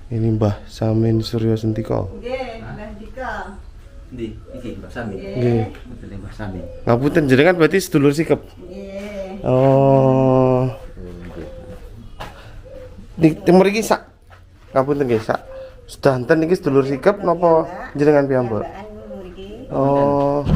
Ini Mbah Samin Suryo Sentiko. Nggih, Mbah Dika. Iki Mbak Sami. Nggih. Betul Mbak Sami. Ngapunten jenengan berarti sedulur sikep. Nggih. Oh. Di mriki sak. Ngapunten nggih sak. Sedanten iki sedulur sikep napa jenengan piyambak? Mbaan mriki. Oh.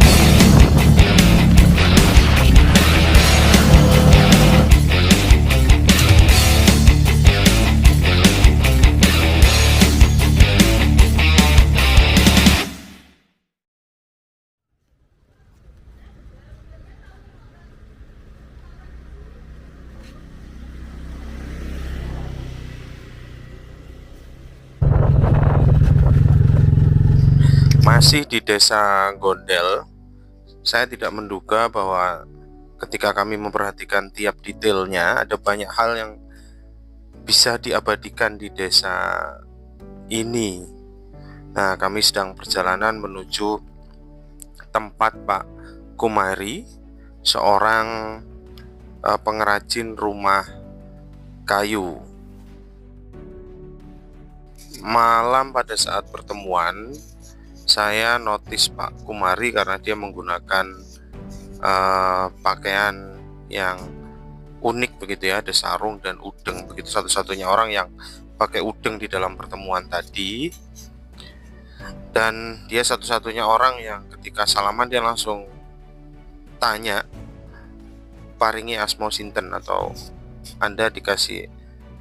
Masih di desa Gondel, saya tidak menduga bahwa ketika kami memperhatikan tiap detailnya, ada banyak hal yang bisa diabadikan di desa ini. Nah, kami sedang perjalanan menuju tempat Pak Kumari, seorang pengrajin rumah kayu. Malam pada saat pertemuan, saya notice Pak Kumari karena dia menggunakan pakaian yang unik begitu ya, ada sarung dan udeng begitu, satu-satunya orang yang pakai udeng di dalam pertemuan tadi. Dan dia satu-satunya orang yang ketika salaman dia langsung tanya, paringi asmo sinten, atau Anda dikasih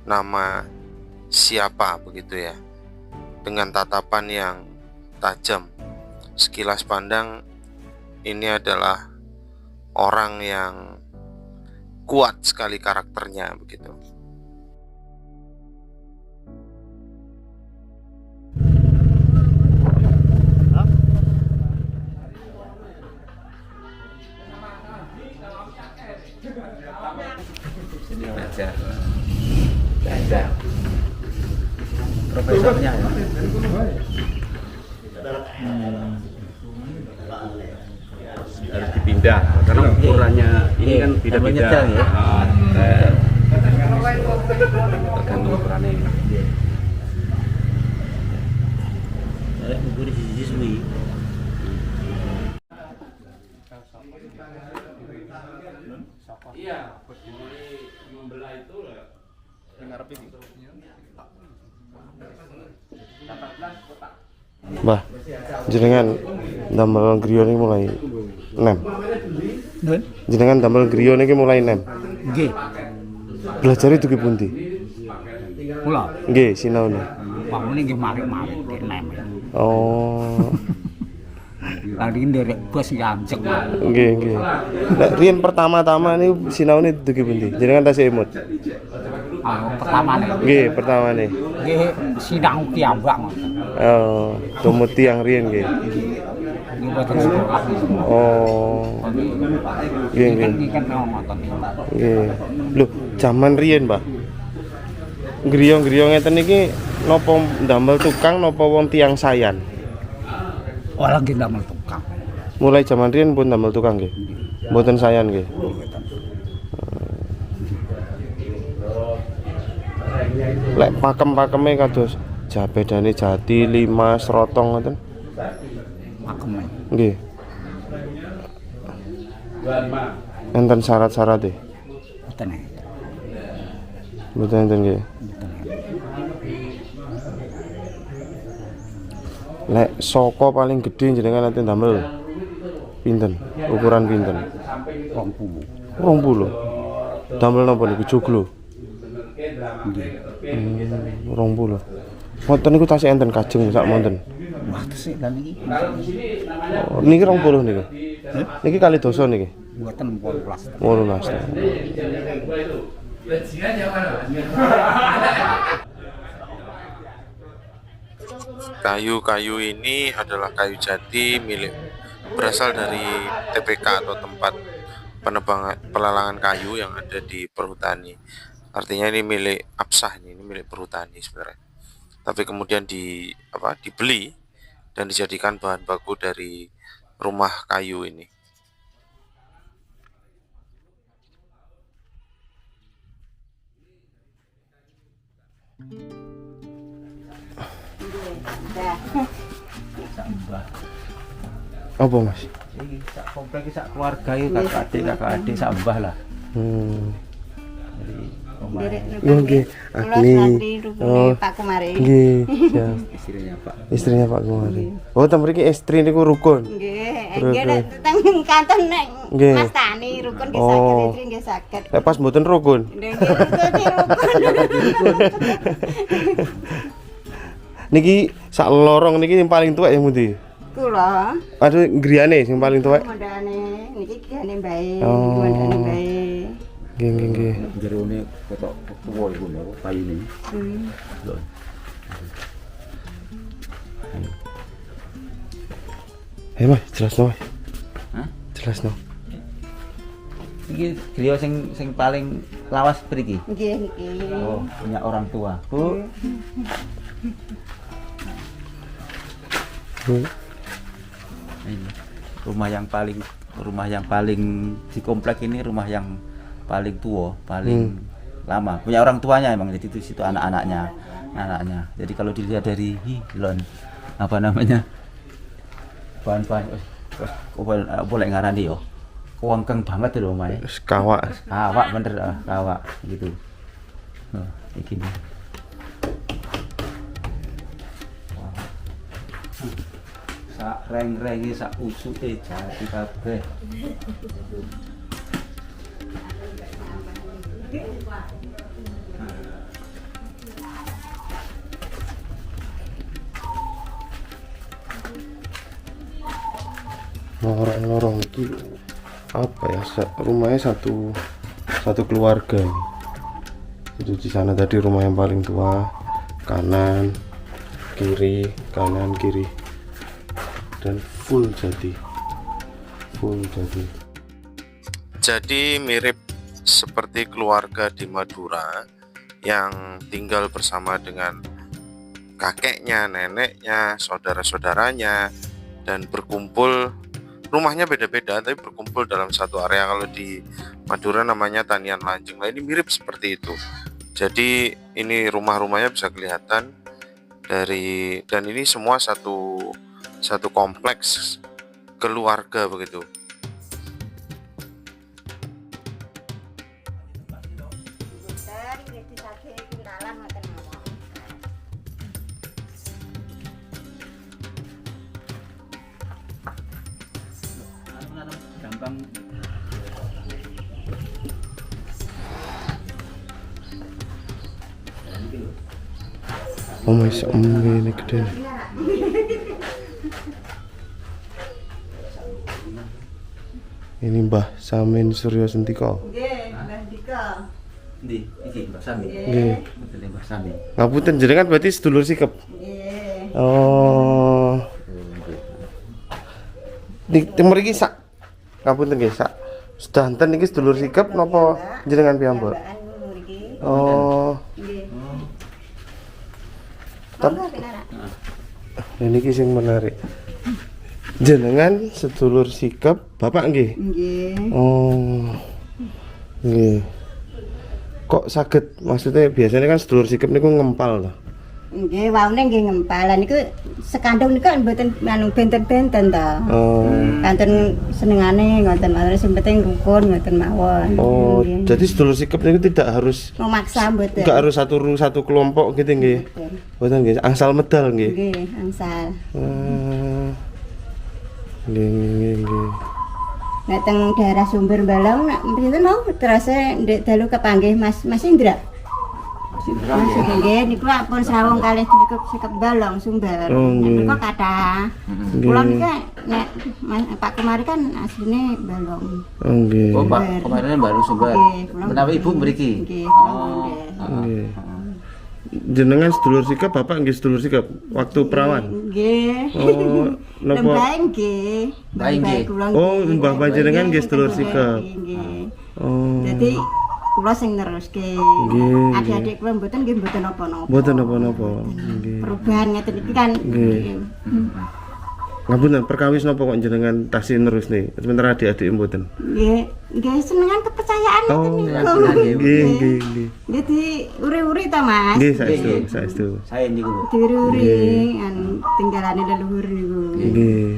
nama siapa begitu ya, dengan tatapan yang tajam. Sekilas pandang ini adalah orang yang kuat sekali karakternya begitu. Sini belajar. Belajar. Profesornya ya. Harus dipindah karena ukurannya ini kan beda-beda ya. Tergantung ukurannya. Buku di sisi suwi. Iya, mulai membelah itu lah. Ngarep ini. 18 kotak. Mbah, jenengan damel griya niki mulai nem. Nun, Jenengan damel griya niki mulai nem. nggih. Belajar itu ki pundi? Kula Nggih, sinaune. pamune nggih marik-marik nek nem. Oh. Lagi nderek bos yancek. Nggih, nggih. Nek riyen pertama-tama niku sinaune dugi pundi? Jenengan tasih emut. Pertamane Nggih, pertamane. nggih sidang piyambak ngoten. Oh, tumut tiyang riyen nggih. Nggih boten sekolah. Oh. Nggih, nggih. Nggih kan ngoten. Nggih. Lho, jaman riyen, Mbah. Griya-griya ngeten iki napa ndamel tukang napa wong tiyang sayan? Ora nggih ndamel tukang. Mulai jaman riyen pun ndamel tukang nggih. Mboten sayan nggih. Lek pakem-pakeme kados jabedane jati, limas, rotong ngoten. Makeme. Nggih. Enten syarat-syarate? Boten. Mboten enten nggih. Lek saka paling gedhe jenengan ate ndamel pinten? Ukuran pinten? 20. 20. Damel napa niku joglo? Nggih. 20. Ngoten niku tasih enten kajeng sak monten. Wah, tesih lan iki. Oh, niki 20 niku. Niki kali dosa niki. Mboten 18. 18. Kayu-kayu ini adalah kayu jati berasal dari TPK atau tempat pelelangan kayu yang ada di perhutani. Artinya ini milik Absah, ini milik perhutani sebenarnya. Tapi kemudian dibeli dan dijadikan bahan baku dari rumah kayu ini. Dah. sak mbah. Apa Mas? Iki sak komplek iki sak keluarga iki kakak adik sak mbah lah. Jadi omah Nggih, Agni. Oh, Pak Kumari. Nggih, siap. istrinya Pak. Istrinya Pak Kumari. Oh, ta mriki istri niku rukun. Nggih, nggih nek teng kanton nek Nggih. Mas Tani rukun nggih saged, Oh. istri nggih saged. Lek pas mboten rukun. Nggih, rukun. Niki sak lorong niki yang paling tuwek yang pundi? Kula Aduh, griyane sing paling tuwek. mondane niki griyane mbae, Oh. mondane mbae. Nggih. Jerone ketok tuwa iku lho payune. Lho. Mas, jelasno, Mas. Hah? Jelasno. Iki griya sing paling lawas mriki. Nggih niki. Oh, punya orang tua. Bu. Ini rumah yang paling di komplek ini rumah yang paling tua, paling lama. Punya orang tuanya emang, jadi itu situ anaknya. Jadi kalau dilihat dari apa namanya? Bahan-bahan boleh ngarani yo. Kuangkeng banget lho omahe. Wis kawak. Kawak bener, kawak gitu. Nah, iki nih. Sak reng-rengi sak usuke jati kabeh. Lorong iki apa ya? Rumahnya satu keluarga nih. Itu di sana tadi rumah yang paling tua, kanan, kiri, dan full jadi. Jadi mirip seperti keluarga di Madura yang tinggal bersama dengan kakeknya, neneknya, saudara-saudaranya, dan berkumpul. Rumahnya beda-beda tapi berkumpul dalam satu area. Kalau di Madura namanya Tanian Lanjeng. Nah, ini mirip seperti itu. Jadi ini rumah-rumahnya bisa kelihatan dari, dan ini semua satu kompleks keluarga begitu. Gampang. Oh mas, ini gede. Ini Mbah Samin Suryo Sentiko. Nggih, Mbah Dika. Ndi, iki Mbak Sami. Nggih. Betul Mbak Sami. Ngapunten jenengan berarti sedulur sikep. Nggih. Oh. Di mriki sak ngapunten nggih sak. Sedanten iki sedulur sikep napa jenengan piyambak? Mbak anu mriki. Oh. Nggih. Tep- Monggo pinara. Ini sing menarik. Jenengan sedulur sikep, bapak nggih? Nggih. Oh. Nggih. Kok saged, maksudnya biasanya kan sedulur sikep niku ngempal to. Nggih, waune nggih ngempalan niku sekandung niku mboten anu benten-benten ta. Oh. Kanten senengane ngoten mawon sing penting rukun ngoten mawon. Oh, Nggih. jadi sedulur sikep niku tidak harus memaksa mboten. enggak harus satu kelompok gitu nggih. Mboten. Mboten nggih, angsal medal nggih. Nggih, angsal. Nggih. Nek teng daerah Sumber Balong nek pinten mau terus ndek dalu kepanggih Mas Indra. Mas nggih niku pun srawung kalih cukup sikep Balong Sumber. Oh, nggih. Niku kathah. Kula niki nek Pak Kumari kan asline Balong. Oh nggih. Oh, Pak, kemarin baru Sumber. Nggih, kula- Menawi Ibu mriki. Nggih. Oh. Nggih. Jenengan sedulur sikep, bapak nggih sedulur sikep waktu perawan. Nggih. Oh, napa? Lembah nggih. Mbah nggih. Kula Oh, nggih. mbah panjenengan nggih sedulur Nggih, sikep. Nggih. Oh. Jadi kula sing neruske. Nggih, Adik-adik kula mboten nggih mboten napa-napa. Mboten napa-napa. Nggih. Perubahan ngeten iki kan. Nggih. Ngapunten, perkawis napa kok jenengan tasih nerus nih? Sementara adik-adik mboten. Nggih, nggih senengan kepercayaan keyakinan Oh, ngoten niku. keyakinan, nggih. Nggih, nggih. Jadi uri-uri ta Mas. Nggih, Nggih, saestu, nggih. saestu. Saya niku. Bu. Diuri-uri tinggalane leluhur niku. Nggih.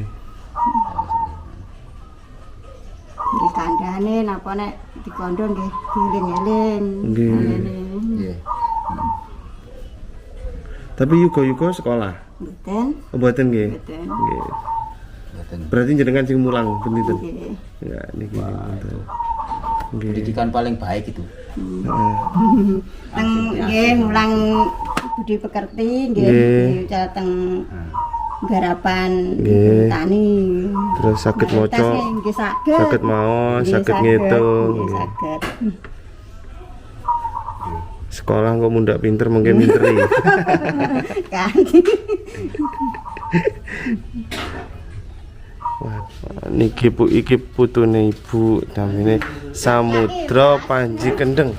Di kandhane napa nek dikondo nggih dieling-eling. Nggih. Ngene. Nggih. Tapi yuga-yuga sekolah. Mboten, Oh, mboten nggih. mboten. Nggih. Mboten. Berarti jenengan sing mulang pinten? Nggih. Enggak, niki mboten. Nggih. Pendidikan paling baik itu. Heeh. Teng nggih mulang budi pekerti nggih Nggih. dateng garapan Nggih. tani. Terus saged Mayoritas maca, nggih saged. saged maos, Nggih, saged ngitung. nggih Nggih. saged. Sekolah kok mundak pinter mengke minteri. Kan. Wah, niki Bu, iki putune Ibu namine Samudra Panji Kendeng.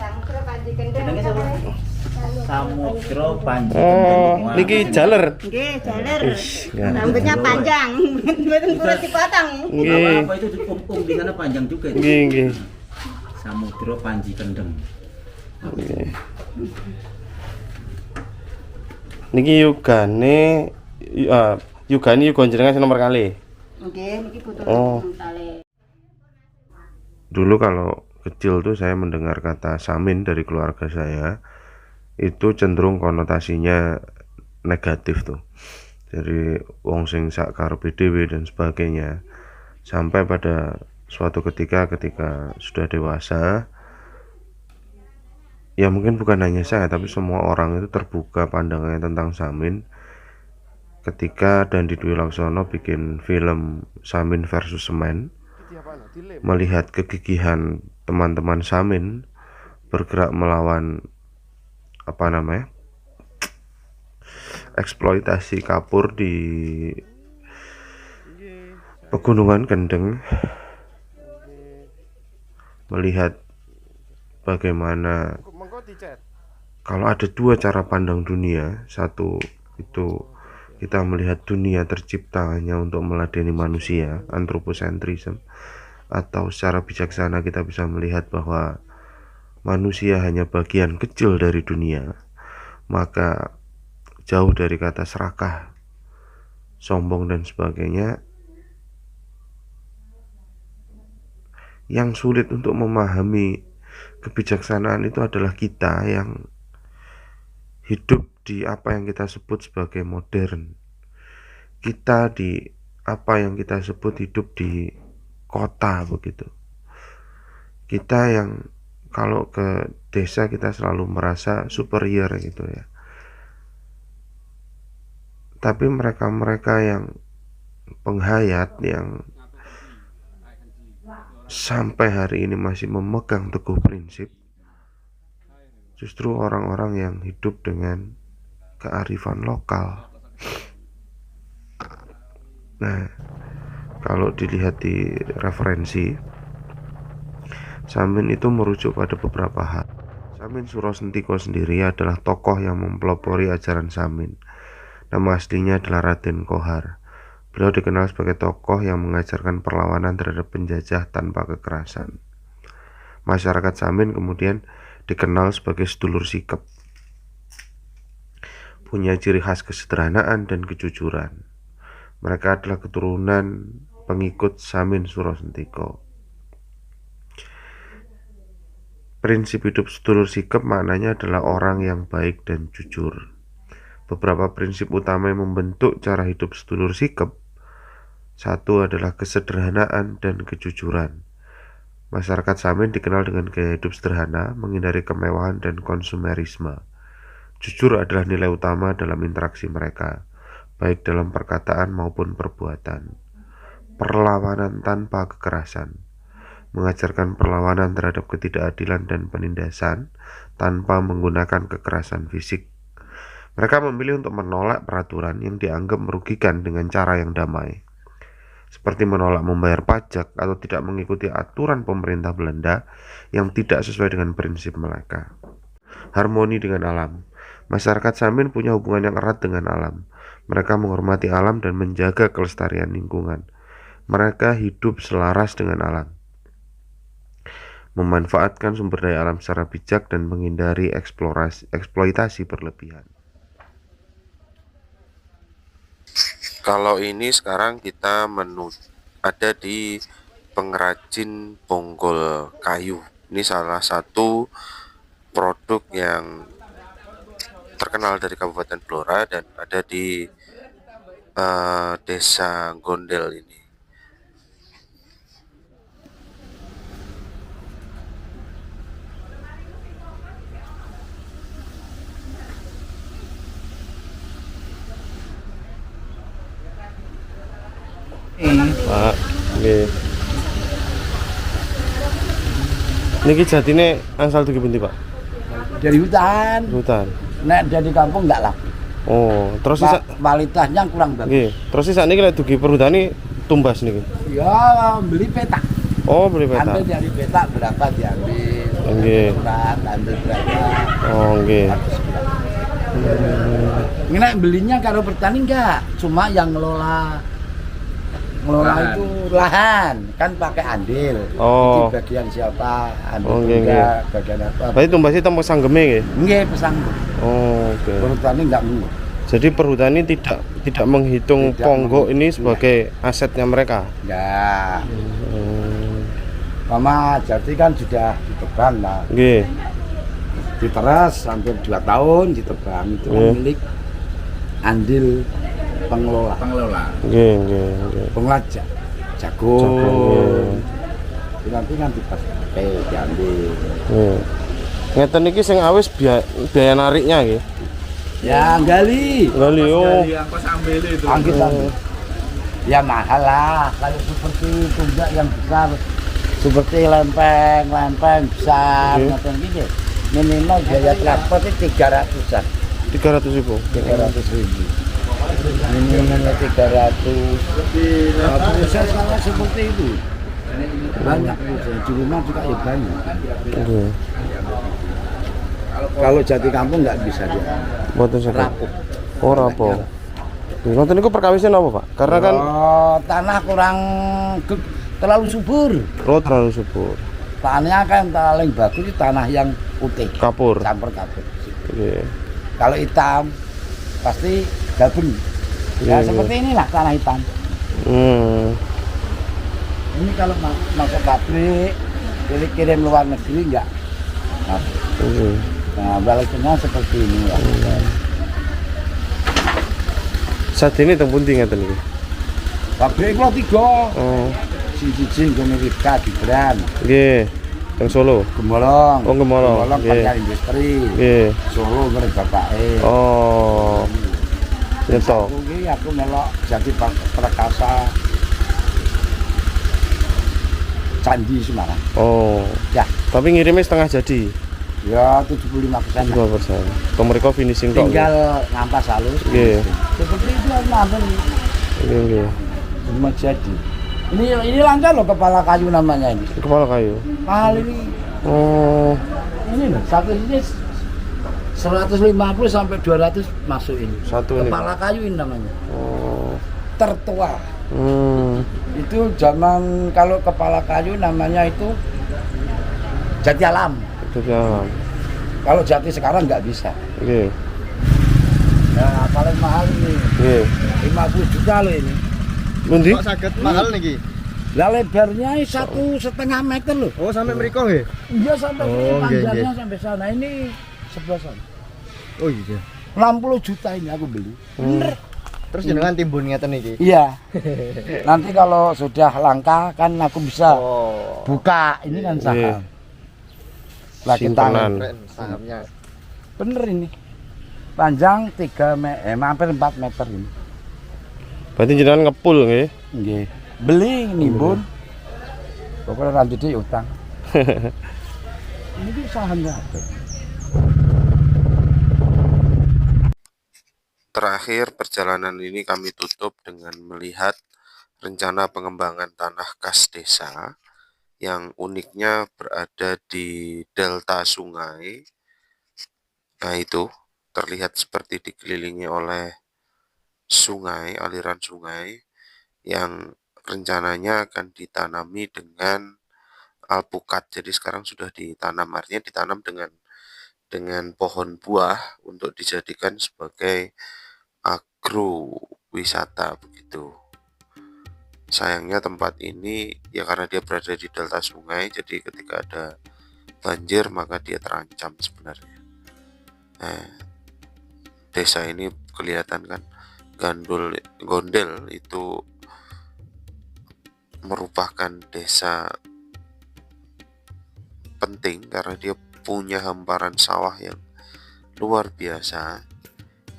Samudra Panji Oh, Kendeng. niki jaler. Nggih, jaler. ya. Rambutnya panjang, mboten kurus dipotong. Nggih. Apa itu dipung di sana panjang juga itu. Nggih, nggih. Samudra Panji Kendeng. Nggih. Niki yugane yugane yuga jenengan sing nomor kali. Nggih, niki putune Oh. tale. Dulu kalau kecil tuh saya mendengar kata samin dari keluarga saya itu cenderung konotasinya negatif tuh. Jadi wong sing sak karepe dhewe dan sebagainya. Sampai pada suatu ketika sudah dewasa, ya mungkin bukan hanya saya tapi semua orang itu terbuka pandangannya tentang samin ketika Dandi Dwi Laksono bikin film Samin versus Semen, melihat kegigihan teman-teman Samin bergerak melawan eksploitasi kapur di Pegunungan Kendeng, melihat bagaimana kalau ada dua cara pandang dunia. Satu itu kita melihat dunia tercipta hanya untuk meladeni manusia, anthropocentrism, atau secara bijaksana kita bisa melihat bahwa manusia hanya bagian kecil dari dunia. Maka jauh dari kata serakah, sombong dan sebagainya. Yang sulit untuk memahami kebijaksanaan itu adalah kita yang hidup di apa yang kita sebut sebagai modern. Kita di apa yang kita sebut hidup di kota begitu. Kita yang kalau ke desa kita selalu merasa superior gitu ya. Tapi mereka-mereka yang penghayat yang sampai hari ini masih memegang teguh prinsip, justru orang-orang yang hidup dengan kearifan lokal. Nah, kalau dilihat di referensi, Samin itu merujuk pada beberapa hal. Samin Surasentiko sendiri adalah tokoh yang mempelopori ajaran Samin. Nama aslinya adalah Raden Kohar. Beliau dikenal sebagai tokoh yang mengajarkan perlawanan terhadap penjajah tanpa kekerasan. Masyarakat Samin kemudian dikenal sebagai sedulur sikep, punya ciri khas kesederhanaan dan kejujuran. Mereka adalah keturunan pengikut Samin Surasentiko. Prinsip hidup sedulur sikep maknanya adalah orang yang baik dan jujur. Beberapa prinsip utama yang membentuk cara hidup sedulur sikep. Satu adalah kesederhanaan dan kejujuran. Masyarakat Samin dikenal dengan gaya hidup sederhana, menghindari kemewahan dan konsumerisme. Jujur adalah nilai utama dalam interaksi mereka, baik dalam perkataan maupun perbuatan. Perlawanan tanpa kekerasan, mengajarkan perlawanan terhadap ketidakadilan dan penindasan tanpa menggunakan kekerasan fisik. Mereka memilih untuk menolak peraturan yang dianggap merugikan dengan cara yang damai, seperti menolak membayar pajak atau tidak mengikuti aturan pemerintah Belanda yang tidak sesuai dengan prinsip mereka. Harmoni dengan alam. Masyarakat Samin punya hubungan yang erat dengan alam. Mereka menghormati alam dan menjaga kelestarian lingkungan. Mereka hidup selaras dengan alam. memanfaatkan sumber daya alam secara bijak dan menghindari eksploitasi berlebihan. Kalau ini sekarang kita ada di pengrajin bonggol kayu. Ini salah satu produk yang terkenal dari Kabupaten Blora dan ada di Desa Gondel ini. Pak, nggih. Niki jatine angsal dugi pundi, Pak? Dari hutan. Hutan. Nek dari kampung enggak lah. Oh, terus Kualitasnya kurang bagus. nggih. Terus sakniki lek dugi perhutani tumbas niki. Ya beli petak. Oh, beli peta. Ambil dari petak berapa diambil. Nggih. Ukuran, ambil berapa. Oh, nggih. Ini belinya kalau petani enggak, cuma yang ngelola itu lahan kan pakai andil. Oh. Jadi bagian siapa, andil Oh, nggih, juga, bagian apa. Berarti tumbasnya tembok sanggeme nggih. Nggih pesang. Oh, oke. Perhutani enggak mungut. Jadi perhutani tidak menghitung Tidak ponggok menghitung, ini sebagai asetnya mereka. Enggak. Hmm. Mama Jati kan sudah ditebang lah. Nggih. Diteras hampir 2 tahun ditebang itu Nggih. milik andil pengelola. Nggih, nggih, nggih. Pengelola jagung. Jagung, Nanti kan dipakai diambil. Nggih. Ngeten iki sing awis biaya nariknya nggih. Ya gali. Gali oh. Angkit ambil. Ya mahal lah kalau seperti tunggak yang besar seperti lempeng besar Oke. macam gitu. Minimal biaya transport itu 300-an. 300.000. 300.000. Minimalnya 300. Proses kalau seperti itu banyak proses. Di rumah juga ya banyak. Nggih. Kalau jati kampung nggak bisa dia. Mboten saged. Rapuh. Oh, rapuh. Nggih, ngoten niku perkawisan apa, Pak? Karena kan Tanah kurang terlalu subur. terlalu subur. Tanahnya kan paling bagus itu tanah yang putih. Kapur. Campur kapur. Nggih. Kalau hitam pasti gabung. Ya Iya, seperti inilah tanah hitam. Hmm. Ini kalau masuk pabrik, kirim luar negeri enggak. Nggih. Nah, baliknya seperti ini ya. Saat ini teng pundi ngeten iki? Pabrik lo 3. Oh, Siji ngene Ripka Gibran, nggih. Teng Solo. Gemolong. Oh, Gemolong. Gemolong Nggih. Karya Industri. Nggih. Solo ngene bapake. Oh. Nyetok. Aku melok jadi Prakasa Candi Semarang. Oh. Ya, Tapi ngirimnya setengah jadi. ya 75%. 2%. Kalau mereka finishing tok. Tinggal ngampas halus. Nggih. Seperti itu namanya Nggih, nggih. cuma jadi. Ini lancar loh kepala kayu namanya ini. Kepala kayu. Mahal ini. Oh. Ini loh, satu ini 150 sampai 200 masuk ini. Satu ini. Kepala kayu ini namanya. Oh. Tertua. Itu zaman kalau kepala kayu namanya itu jati alam. Jadi alam. Kalau jati sekarang nggak bisa. Nggih. Nah, paling mahal ini Nggih. 50 juta loh ini. Pundi? Saged mahal niki. Lah lebarnya 1,5 meter loh. Oh, sampai mriko nggih. Iya sampai sini, Oh, nggih, panjangnya nggih. sampai sana. Ini sebelah sana. Oh iya. 60 juta ini aku beli. Bener. Terus jenengan timbun ngeten niki. Iya. Nanti kalau sudah langka kan aku bisa Oh. buka. Ini kan Iya. saham. Lagi Simpanan. tangan. Keren sahamnya. Bener ini. Panjang 3 meter, hampir 4 meter ini. Berarti jenengan ngepul nggih. Nggih. Beli nimbun. Pokoknya lanjutnya utang. Ini sahamnya apa? Terakhir perjalanan ini kami tutup dengan melihat rencana pengembangan tanah kas desa yang uniknya berada di delta sungai. Nah itu terlihat seperti dikelilingi oleh sungai, aliran sungai yang rencananya akan ditanami dengan alpukat, jadi sekarang sudah ditanam, artinya ditanam dengan pohon buah untuk dijadikan sebagai agrowisata begitu. Sayangnya tempat ini ya karena dia berada di delta sungai, jadi ketika ada banjir maka dia terancam sebenarnya. Desa ini kelihatan kan, Gondel itu merupakan desa penting karena dia punya hamparan sawah yang luar biasa.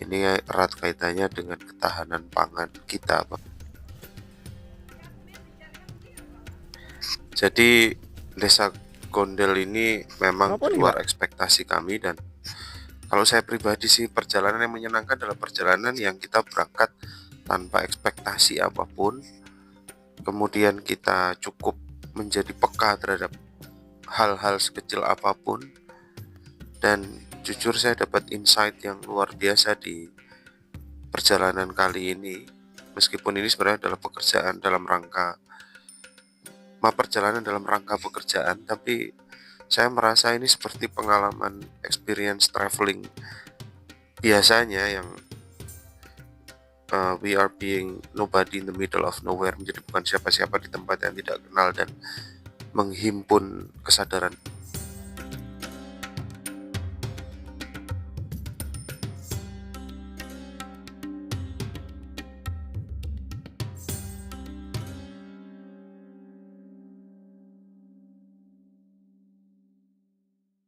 Ini erat kaitannya dengan ketahanan pangan kita, Pak. Jadi desa Gondel ini memang di luar ekspektasi kami, dan kalau saya pribadi sih perjalanan yang menyenangkan adalah perjalanan yang kita berangkat tanpa ekspektasi apapun, kemudian kita cukup menjadi peka terhadap hal-hal sekecil apapun, dan jujur saya dapat insight yang luar biasa di perjalanan kali ini. Meskipun ini sebenarnya adalah pekerjaan dalam rangka perjalanan dalam rangka pekerjaan, tapi saya merasa ini seperti pengalaman experience traveling biasanya yang we are being nobody in the middle of nowhere, menjadi bukan siapa-siapa di tempat yang tidak kenal dan menghimpun kesadaran